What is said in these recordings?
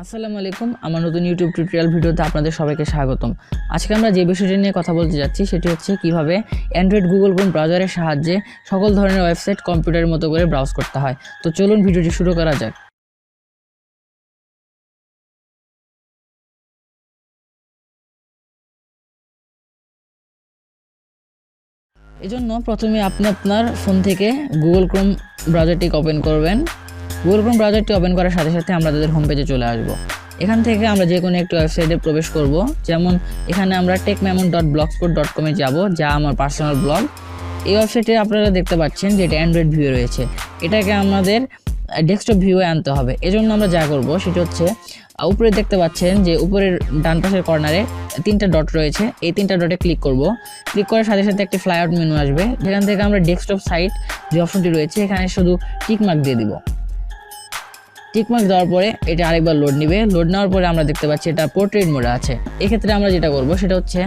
আসসালামু আলাইকুম। আমার নতুন ইউটিউব টিউটোরিয়াল ভিডিওতে আপনাদের সবাইকে স্বাগতম। আজকে আমরা যে বিষয়টি নিয়ে কথা বলতে যাচ্ছি সেটি হচ্ছে কিভাবে অ্যান্ড্রয়েড গুগল ক্রোম ব্রাউজারের সাহায্যে সকল ধরনের ওয়েবসাইট কম্পিউটারের মতো করে ব্রাউজ করতে হয়। তো চলুন ভিডিওটি শুরু করা যাক। এজন্য প্রথমে আপনি আপনার ফোন থেকে গুগল ক্রোম ব্রাউজারটি ওপেন করবেন। গুগল ক্রোম ব্রাউজারটি ওপেন করার সাথে সাথে আমরা তাদের হোম পেজে চলে আসব। এখান থেকে আমরা যে কোনো একটি ওয়েবসাইটে প্রবেশ করব। যেমন এখানে আমরা techmemon.blogspot.com-এ যাব, যা আমার পার্সোনাল ব্লগ। এই ওয়েবসাইটে আপনারা দেখতে পাচ্ছেন যে এটা অ্যান্ড্রয়েড ভিউ রয়েছে। এটাকে আমাদের ডেস্কটপ ভিউয়ে আনতে হবে। এজন্য আমরা যা করব সেটা হচ্ছে উপরে দেখতে পাচ্ছেন যে উপরের ডান পাশের কর্নারে তিনটা ডট রয়েছে। এই তিনটা ডটে ক্লিক করব। ক্লিক করার সাথে সাথে একটি ফ্লাইআউট মেনু আসবে, যেখান থেকে আমরা ডেস্কটপ সাইট যে অপশনটি রয়েছে এখানে শুধু টিক মার্ক দিয়ে দিব। টিকমার্ক দেওয়ার পরে এটা আরেকবার লোড নেবে। লোড নেওয়ার পরে আমরা দেখতে পাচ্ছি এটা পোর্ট্রেট মোডে আছে। এক্ষেত্রে আমরা যেটা করব সেটা হচ্ছে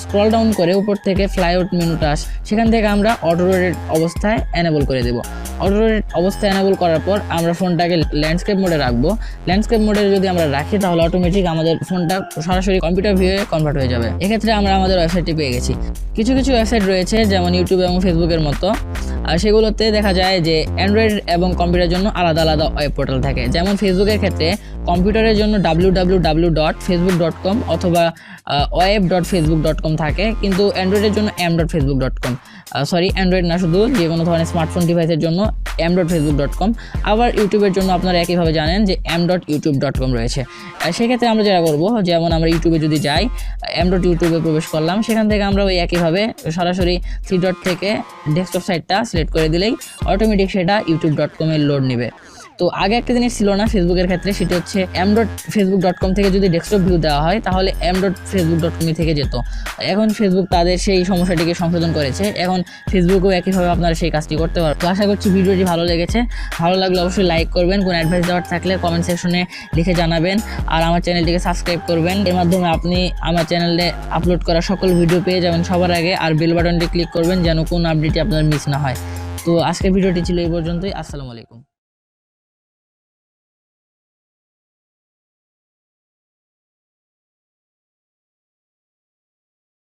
স্ক্রল ডাউন করে উপর থেকে ফ্লাইআউট মেনুটা সেখান থেকে আমরা অটো রোটেট অবস্থায় এনেবল করে দেব। অটো রোটেট অবস্থায় এনেবল করার পর আমরা ফোনটাকে ল্যান্ডস্কেপ মোডে রাখবো। ল্যান্ডস্কেপ মোডে যদি আমরা রাখি তাহলে অটোমেটিক আমাদের ফোনটা সরাসরি কম্পিউটার ভিউয়ে কনভার্ট হয়ে যাবে। এক্ষেত্রে আমরা আমাদের ওয়েবসাইটটি পেয়ে গেছি। কিছু কিছু ওয়েবসাইট রয়েছে যেমন ইউটিউব এবং ফেসবুকের মতো, আর সেগুলোতে দেখা যায় যে অ্যান্ড্রয়েড এবং কম্পিউটারের জন্য আলাদা আলাদা ওয়েব পোর্টাল থাকে। যেমন ফেসবুকের ক্ষেত্রে কম্পিউটারের জন্য www.facebook.com অথবা web.facebook.com থাকে, কিন্তু অ্যান্ড্রয়েডের জন্য m.facebook.com, অ্যান্ড্রয়েড না, শুধু যে কোনো ধরনের স্মার্টফোন ডিভাইসের জন্য m.facebook.com। আবার ইউটিউবের জন্য আপনারা একইভাবে জানেন যে m.youtube.com রয়েছে। সেক্ষেত্রে আমরা যেটা করবো, যেমন আমরা ইউটিউবে যদি যাই, m.youtube-এ প্রবেশ করলাম, সেখান থেকে আমরা ওই একইভাবে সরাসরি 3 ডট থেকে ডেস্কটপ সাইটটা সিলেক্ট করে দিলেই অটোমেটিক সেটা youtube.com-এর লোড নেবে। তো আগে একটা জিনিস ছিল না ফেসবুকের ক্ষেত্রে, সেটা হচ্ছে m.facebook.com থেকে যদি ডেস্কটপ ভিউ দেওয়া হয় তাহলে m.facebook.com থেকে যেত। এখন ফেসবুক তাদের সেই সমস্যাটিকে সংশোধন করেছে। এখন ফেসবুকেও একইভাবে আপনারা সেই কাজটি করতে পারবেন। তো আশা করছি ভিডিওটি ভালো লেগেছে। ভালো লাগলে অবশ্যই লাইক করবেন। কোনো অ্যাডভাইস দেওয়ার থাকলে কমেন্ট সেকশনে লিখে জানাবেন। আর আমার চ্যানেলটিকে সাবস্ক্রাইব করবেন। এর মাধ্যমে আপনি আমার চ্যানেলে আপলোড করা সকল ভিডিও পেয়ে যাবেন সবার আগে। আর বেল বাটনটি ক্লিক করবেন যেন কোনো আপডেটই আপনার মিস না হয়। তো আজকের ভিডিওটি ছিল এই পর্যন্তই। আসসালামু আলাইকুম।